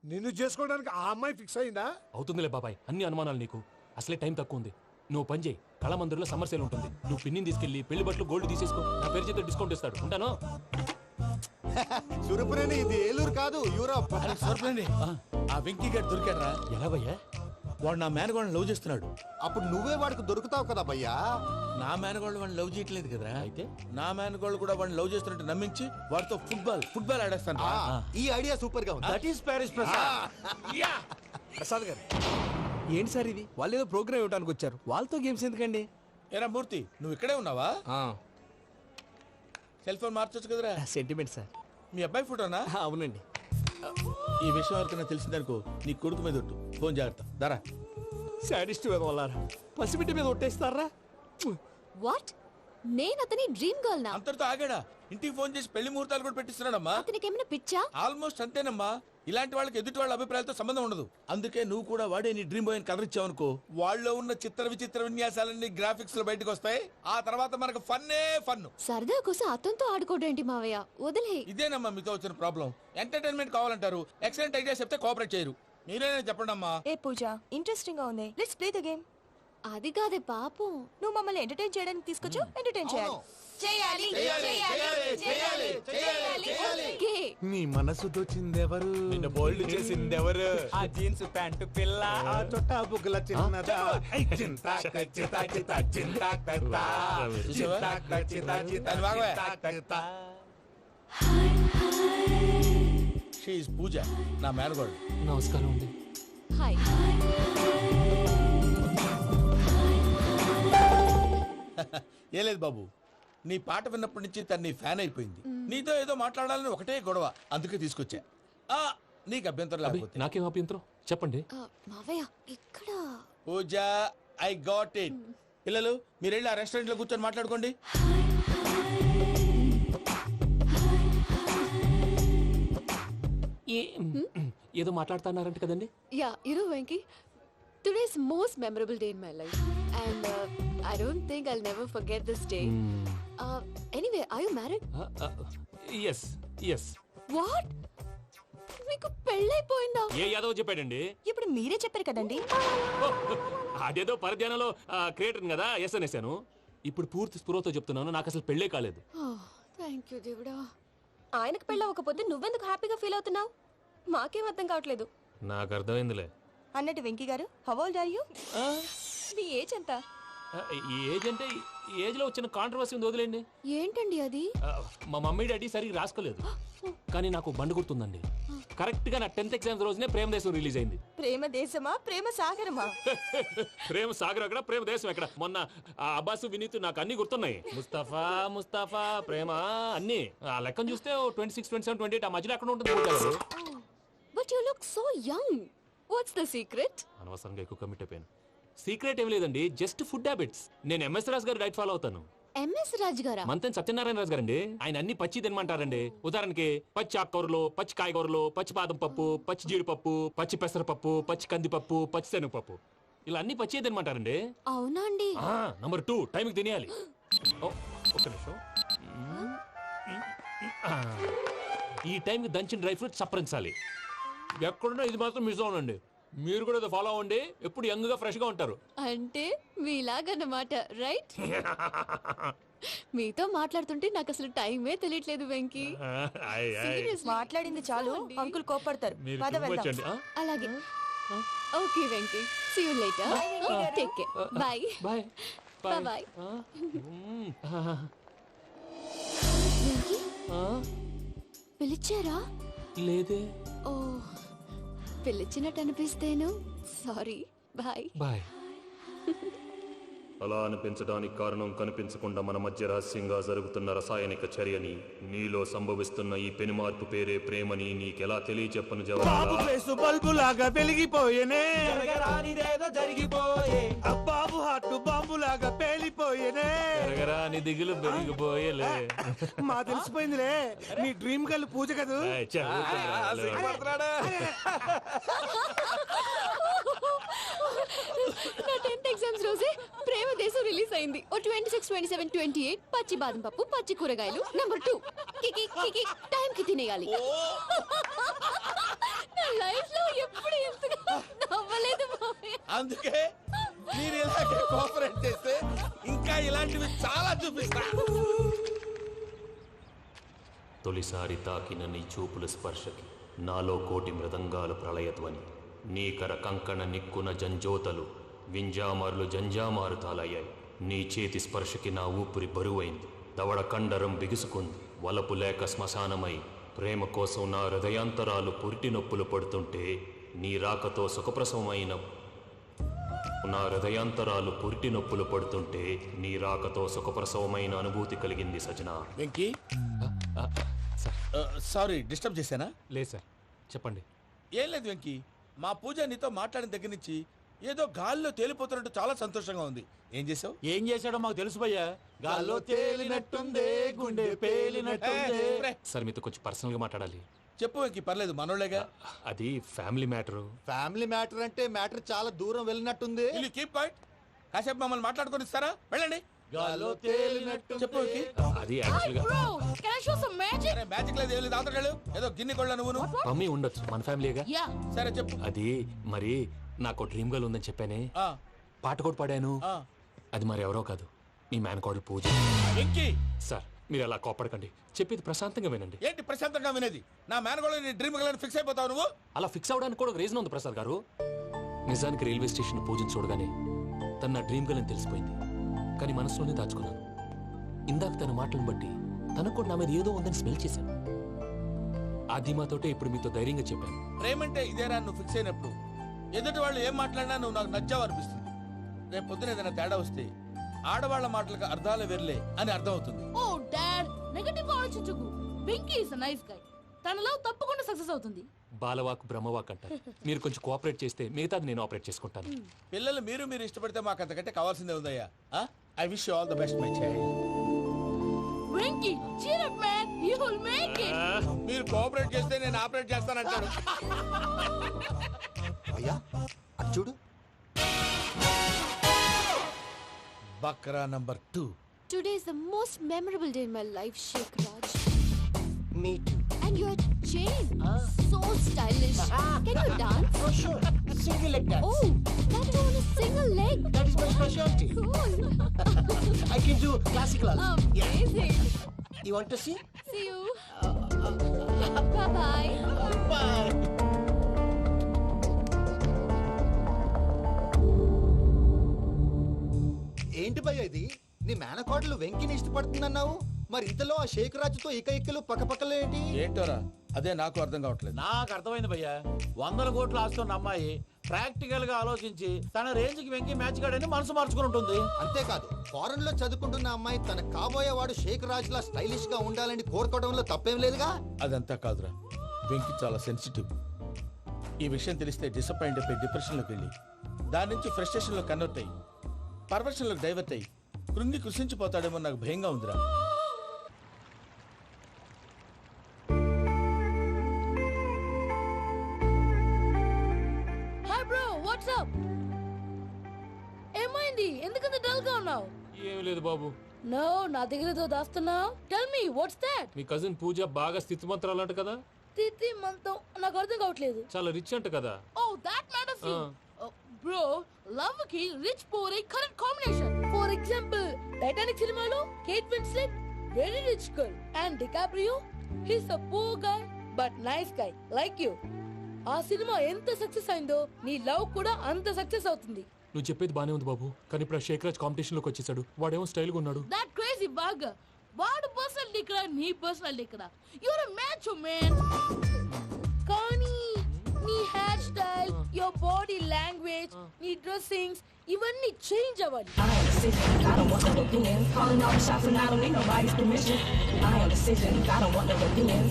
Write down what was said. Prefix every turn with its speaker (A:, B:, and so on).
A: నిన్ను చేసుకోవడానికి ఆ అమ్మాయి ఫిక్స్ అయిందా?
B: అవుతుందిలే బాబాయ్, అన్ని అనుమానాలు నీకు. అసలే టైం తక్కువ ఉంది. నువ్వు పని చేయి, కళామందిర్లో సమ్మర్ సేల్ ఉంటుంది. నువ్వు పిన్నిని తీసుకెళ్లి పెళ్లి బట్టలు గోల్డ్ తీసేసుకో. నా పేరు చేత డిస్కౌంట్ ఇస్తాడు. ఉంటాను.
C: సురపురేని ఇది ఏలూరు కాదు, యూరోప్.
D: సర్ప్లేండి, ఆ వెంకీ గారు దొరికాడరా?
B: ఎలా భయ్యా?
D: వాడు నా మేనగోళ్ళని లవ్ చేస్తున్నాడు.
C: అప్పుడు నువ్వే వాడికి దొరుకుతావు కదా భయ్యా.
D: నా మేనగోళ్ళు వాడిని లవ్ చేయట్లేదు కదరా.
B: అయితే
D: నా మేనగోళ్ళు కూడా వాడిని లవ్ చేస్తున్నట్టు నమ్మించి వాడితో ఫుట్బాల్ ఆడేస్తాను.
C: ఈ ఐడియా సూపర్ గా ఉంది.
A: That is Paris Prasad. Prasad గారు ఏంటి సార్ ఇది? వాళ్ళు ఏదో ప్రోగ్రామ్ ఇవ్వడానికి వచ్చారు, వాళ్ళతో గేమ్స్ ఎందుకండి?
D: ఏరా మూర్తి, నువ్వు ఇక్కడే ఉన్నావా? సెల్ ఫోన్ మార్చొచ్చు కదరా.
A: Sentiment sir.
D: మీ అబ్బాయి ఫోటోనా?
A: అవునండి.
D: ఈ విషయం ఎవరికైనా తెలిసిందనుకో నీ కొడుకు మీద ఒట్టు. ఫోన్ జాగ్రత్త. దారా.
A: సాడిస్ట్ వాళ్ళారా, పసిబిడ్డ మీద ఒట్టేస్తారా?
E: వాట్? నేను అతని డ్రీమ్ గర్ల్ నా?
D: అంతటితో ఆగాడా? ఇంటికి ఫోన్ చేసి పెళ్లి ముహూర్తాలు కూడా పెట్టిస్తున్నాడమ్మా.
E: అతనికి ఏమైనా పిచ్చా?
D: ఆల్మోస్ట్ అంతేనమ్మా. ఇలాంటి వాళ్ళకి ఎదుటి వాళ్ళ అభిప్రాయాలతో సంబంధం ఉండదు. అందుకే నువ్వు కూడా వాడే నీ డ్రీమ్ బాయ్ అని కలర్ ఇచ్చావనుకో, వాళ్ళలో ఉన్న చిత్ర విచిత్ర విన్యాసాలన్నీ గ్రాఫిక్స్ లో బయటకు వస్తాయి. ఆ తర్వాత మనకు ఫన్నే ఫన్.
E: సరదా కోసం అతనితో ఆడుకోడేంటి మావయ్య? వదిలే.
D: ఇదేనమ్మా మీతో వచ్చిన ప్రాబ్లం. ఎంటర్టైన్మెంట్ కావాలంటారు, ఎక్సలెంట్ ఐడియా చెప్తే కోఆపరేట్ చేయరు. మీరేనే చెప్పండి అమ్మా.
F: ఏ పూజ, ఇంట్రెస్టింగ్ గా ఉంది. Let's play the game.
E: అది కాదే పాపం.
F: నువ్వు మమ్మల్ని ఎంటర్టైన్ చేయడానికి తీసుకొచ్చు. ఎంటర్టైన్ చేయాలి.
E: ఓకే.
A: నీ మనసు దోచిందెవరు?
B: నిన్ను బోల్డ్ చేసిందెవరు?
A: ఆ జీన్స్ ప్యాంటు పిల్ల, ఆ చొట్టా బుగ్గల చిన్నదా.
D: షీ ఇస్ పూజ, నా మేనగోడు.
B: నమస్కారం అండి.
E: హాయ్.
D: ఏ లేదు బాబు, నీ పాట విన్నప్పటి నుంచి తను నీ ఫ్యాన్ అయిపోయింది. నీతో ఏదో మాట్లాడాలని ఒకటే గొడవ, అందుకే తీసుకొచ్చా. ఆ నీకు అభ్యంతరం
B: అబ్బే,
D: లేకపోతే.
B: నాకేం అభ్యంతరం చెప్పండి.
E: మావయ్య ఇక్కడ.
D: పూజ, ఐ గాట్ ఇట్. పిల్లలు మీరు వెళ్ళి ఆ రెస్టారెంట్ లో కూర్చొని మాట్లాడుకోండి.
B: ఏదో మాట్లాడుతున్నారంట కదండి.
E: Yeah, Venky, today's most memorable day in my life, and I don't think I'll never forget this day. Anyway, are you married?
B: Yes yes.
E: What? మీకు పెళ్ళైపోయిందా?
B: ఏ యాదవ్ చెప్పాడండి?
F: ఇప్పుడు మీరే చెప్పారు కదండి.
B: అదేదో పరధ్యానంలో క్రియేటర్ కదా ఎస్ అనేసాను. ఇప్పుడు పూర్తి స్పృహతో చెప్తున్నాను, నాకు అసలు పెళ్ళే కాలేదు.
E: థ్యాంక్ యూ దేవుడా.
F: ఆయనకు పెళ్ళవకపోతే నువ్వెందుకు హ్యాపీగా ఫీల్ అవుతున్నావు? మాకేం అర్థం కావట్లేదు.
B: నాకు అర్థమైందిలే.
F: అన్నట్టు వెంకీ గారు, హౌ ఓల్డ్ ఆర్ యు? మీ ఏజ్ ఎంత?
B: ఈ ఏజ్ అంటే ఈ ఏజ్ లో వచ్చిన కాంట్రవర్సీ ఉంది, వదిలేండి.
E: ఏంటండి అది?
B: మా మమ్మీ డాడీ సరిగ్గా రాసుకోలేదు, కానీ నాకు బండి గుర్తుందండి. కరెక్ట్ గా నా 10th ఎగ్జామ్స్ రోజునే ప్రేమ దేశం రిలీజ్ అయింది.
F: ప్రేమ దేశమా, ప్రేమ సాగరమా?
B: ప్రేమ సాగర్ అక్కడ, ప్రేమ దేశం ఎక్కడ? మొన్న అబ్బాసు వినీత్ నాకు అన్ని గుర్తున్నాయి. ముస్తఫా ప్రేమ అన్ని ఆ లెక్కను చూస్తే 26, 27, 28 ఆ మధ్యలో ఎక్కడ ఉంటుంది.
E: But you look so young. What's the secret?
B: అనవసరంగా ఎక్కువ కమిట్ అయిపోయాను. సీక్రెట్ ఏం లేదండి, జస్ట్ ఫుడ్ హ్యాబిట్స్. నేను ఎంఎస్ రాజు గారు డైట్ ఫాలో అవుతాను.
E: ఎంఎస్ రాజ్ గారా?
B: మంతెన్ సత్యనారాయణ రాజు గారండి. ఆయన అన్ని పచ్చి తినమంటారండి. ఉదాహరణకి పచ్చి ఆకుకూరలు, పచ్చి కాయగూరలు, పచ్చి బాదం పప్పు, పచ్చి జీడిపప్పు, పచ్చి పెసరపప్పు, పచ్చి కందిపప్పు, పచ్చి శనగపప్పు, ఇలా అన్ని పచ్చి తినమంటారండి.
E: అవునా అండి?
B: నంబర్ 2, టైంకి తినేయాలి. ఒక్క నిమిషం. ఈ టైంకి దంచిన డ్రై ఫ్రూట్స్ సప్పరించాలి. ఎక్కడున్నా ఇది మాత్రం మిస్ అవునండి. మీరు కూడా ఫాలో అవ్వండి, ఎప్పుడు యంగ్ గా ఫ్రెష్ గా ఉంటారు.
E: అంటే మీలాగన్నమాట, రైట్? మీతో మాట్లాడుతుంటే నాకు అసలు టైమే తెలియట్లేదు వెంకీ. Seriously.
F: మాట్లాడింది చాలు, అంకుల్ కోపడతారు.
B: మీరు
F: పద
B: too much
F: వెళ్దాం.
B: అండి.
E: అలాగే. Okay Venky, see you later. Take care. Bye.
B: Bye
E: bye. Venky, పిలిచారా?
B: లేదే.
E: ఓ, పిలిచినట్టు అనిపిస్తేను సారీ. బాయ్.
B: బాయ్. అలా అనిపించడానికి కారణం కనిపించకుండా మన మధ్య రహస్యంగా జరుగుతున్న రసాయనిక చర్యని, నీలో సంభవిస్తున్న ఈ పెనుమార్పు పేరే ప్రేమని నీకెలా తెలియచెప్పను జవాబు.
A: బల్బు లాగా వెలిగిపోయేనే, బాబు హార్ట్ బాంబు లాగా పేలిపోయేనే.
B: జరగరాని దిగులు పెరిగిపోయేలే.
A: మా తెలిసిపోయిందిలే, నీ డ్రీమ్ గర్ల్ పూజ కదూ.
E: నా 10th ఎగ్జామ్స్ రోజే ప్రేమ దేశం రిలీజ్ అయింది. ఓ 26, 27, 28 పచ్చి బాదం పప్పు, పచ్చి కూరగాయలు. నంబర్ 2, కికి టైం కి తినేయాలి. నా లైఫ్
D: అందుకే మీరు ఇలాగే కోఆపరేట్ చేస్తే ఇంకా ఇలాంటివి చాలా చూపిస్తా.
B: తొలిసారి తాకిన నీ చూపుల స్పర్శకి నాలో కోటి మృదంగాలు ప్రళయధ్వని, నీకర కంకణ నిక్కున జంజోతలు వింజామారులు జంజామారుతాలయ్యాయి. నీ చేతి స్పర్శకి నా ఊపిరి బరువైంది, దవడ కండరం బిగుసుకుంది. వలపు లేక శ్మశానమై ప్రేమ కోసం నా హృదయాంతరాలు పురిటి నొప్పులు పడుతుంటే నీ రాకతో సుఖప్రసవమైన నా హృదయాంతరాలు పురిటి నొప్పులు పడుతుంటే నీ రాకతో సుఖప్రసవమైన అనుభూతి కలిగింది సజనా.
D: వెంకీ సారీ డిస్టర్బ్ చేశానా?
B: లేదు సార్, చెప్పండి.
D: ఏం లేదు వెంకీ, మా పూజ నీతో మాట్లాడిన దగ్గర నుంచి ఏదో గాల్లో తేలిపోతున్నట్టు చాలా సంతోషంగా ఉంది. ఏం చేసావు?
G: ఏం చేశాడో మాకు తెలుసు భయ్యా. గాల్లో తేలినట్టుందే, గుండె పేలినట్టుందే.
B: సార్ మీతో కొంచెం పర్సనల్గా మాట్లాడాలి.
D: చెప్పు వెంకీ, పర్లేదు మనోళ్ళేగా.
B: అది ఫ్యామిలీ మ్యాటరు.
C: ఫ్యామిలీ మ్యాటర్ అంటే మ్యాటర్ చాలా దూరం వెళ్ళినట్టుంది.
D: Will keep point. కాసేపు మమ్మల్ని మాట్లాడుకొని ఇస్తారా? వెళ్ళండి.
G: గాల్లో తేలినట్టు
D: చెప్పు వెంకీ.
B: అది యాక్చువల్గా
F: Bro, can I show some magic?
D: సరే మ్యాజిక్ లేదు, ఏం లేదు, ఆతకెళ్ళు. ఏదో గిన్నె కొళ్ళ నువ్వును.
B: మమ్మీ ఉండొచ్చు, మన ఫ్యామిలీగా.
F: Yeah.
D: సరే చెప్పు.
B: అది మరి నాకు డ్రీమ్ గర్ల్ ఉందని చెప్పానే,
D: ఆ,
B: పాట కూడా పాడాను.
D: ఆ.
B: అది మరి ఎవరో కాదు, నీ మేనకోడలు పూజ.
D: వెంకీ
B: సార్ మీరు అలా కోపడకండి, చెప్పేది ప్రశాంతంగా వినండి.
D: ఏంటి ప్రశాంతంగా వినేది? నా మేనగోళ్ళ నీ డ్రీమ్ గలని ఫిక్స్ అయిపోతావు నువ్వు.
B: అలా ఫిక్స్ అవడానికి కూడా ఒక రీజన్ ఉంది ప్రసాద్ గారు. నిజానికి రైల్వే స్టేషన్ పూజను చూడగానే తన నా డ్రీమ్ గర్ల్ అని తెలిసిపోయింది, కానీ మనసులోనే దాచుకున్నాను. ఇందాక తన మాటలను బట్టి తనకు కూడా నా మీద ఏదో ఉందని స్మెల్ చేశాను. ఆ ధీమాతోటే ఇప్పుడు మీతో ధైర్యంగా చెప్పాను.
D: ప్రేమంటే ఇదేరా నువ్వు ఫిక్స్ అయినప్పుడు ఎదుటి వాళ్ళు ఏం మాట్లాడినా నువ్వు నాకు నచ్చావు అనిపిస్తుంది. రేపు పొద్దున ఏదైనా తేడా వస్తే ఆడవాళ్ల మాటలకు అర్థాలు వెర్లే అని అర్థం అవుతుంది.
H: Oh, Dad, నెగటివ్ ఆలోచించకు. Venky is a nice guy. తన లవ్ తప్పకుండా సక్సెస్ అవుతుంది.
B: బాలవాక్ బ్రహ్మవాక్ అంటారు. మీరు కొంచెం కోఆపరేట్ చేస్తే మిగతాది నేను ఆపరేట్ చేసుకుంటాను.
D: పిల్లలు మీరు ఇష్టపడితే మాకు అంతకంటే కావాల్సిందే ఉందయ్యా. I wish you all the best my child.
H: Venky, cheer up man, you will make it.
D: మీరు కోఆపరేట్ చేస్తే నేను ఆపరేట్ చేస్తానంటాడు.
C: అయ్యా అది చూడు.
D: Bakra number 2.
E: Today is the most memorable day in my life, Sheikh Raj.
I: Me too.
E: And your chain, so stylish. Can you dance?
I: Oh, sure. Single leg dance.
E: Oh, that too on a single leg.
I: That is my specialty.
E: Cool.
I: I can do classical also.
E: Amazing.
I: You want to see?
E: See you. Bye-bye.
I: Bye.
C: ఏంటి భయ్య ఇది? నీ మేనకోడలు వెంకిని ఇష్టపడుతుందన్నావు, మరి ఇంతలో ఆ షేక్ రాజుతో ఇక్కలు పక్కపక్కలు ఏంటి?
D: ఏంటోరా అదే నాకు అర్థం కావట్లేదు.
G: నాకు అర్థమైంది భయ్యా. 100 కోట్లు ఆస్తున్న అమ్మాయి ప్రాక్టికల్ గా ఆలోచించి తన రేంజ్ కి వెంకి మ్యాచ్ కాడని మనసు మార్చుకుని ఉంటుంది.
C: అంతేకాదు, ఫారెన్ లో చదువుకుంటున్న అమ్మాయి తన కాబోయేవాడు షేక్ రాజ్ లా స్టైలిష్ గా ఉండాలని కోరుకోవడంలో తప్పేం లేదుగా.
D: అదంతా కాదురా, వెంకి చాలా సెన్సిటివ్. ఈ విషయం తెలిస్తే డిసప్పాయింట్ అయిపోయి డిప్రెషన్లోకి వెళ్ళి దాని నుంచి ఫ్రస్ట్రేషన్లో కన్వర్ట్ అయ్యి పర్వర్షన్లోకి డైవర్ట్ అయ్యి కృంగి కృషించిపోతాడేమో నాకు భయంగా ఉందిరా.
H: Hi bro, what's up? ఏమైంది? ఎందుకంత డల్ గా ఉన్నావు?
B: ఏం లేదు బాబు.
H: No, నా దగ్గర ఏదో దాస్తున్నావు. Tell me, what's that?
B: మీ కజిన్ పూజ బాగా స్థితిమంతరాలు అంట కదా.
H: తిత్తి మంతం నాకు అర్థం కావట్లేదు.
B: చాలా రిచ్ అంట కదా.
H: Oh, that matter thing. Bro, love కి rich poor correct combination. For example Titanic సినిమాలో Kate Winslet very rich girl and DiCaprio he's a poor guy but nice guy like you. ఆ సినిమా ఎంత సక్సెస్ అయిందో నీ love కూడా అంత success అవుతుంది.
B: నువ్వు చెప్పేది బానే ఉంది బాబు, కానీ ఇప్పుడు షేక్ రాజ్ కాంపిటీషన్ లోకి వచ్చేసాడు. వాడేమో స్టైల్ గా ఉన్నాడు.
H: దట్ క్రేజీ బాగా వాడు పర్సనల్ ఇక్కడ నీ పర్సనల్ ఇక్కడ యూర్ ఎ మ్యాచ్ మ్యాన్. కానీ నీ hair style your body language నీ డ్రెస్సింగ్స్ ఇవన్నీ చేంజ్ అవ్వాలి.
J: I am decision, I don't want no opinions. Calling all the shots and I don't need nobody's permission. I am decision, I don't want no opinions.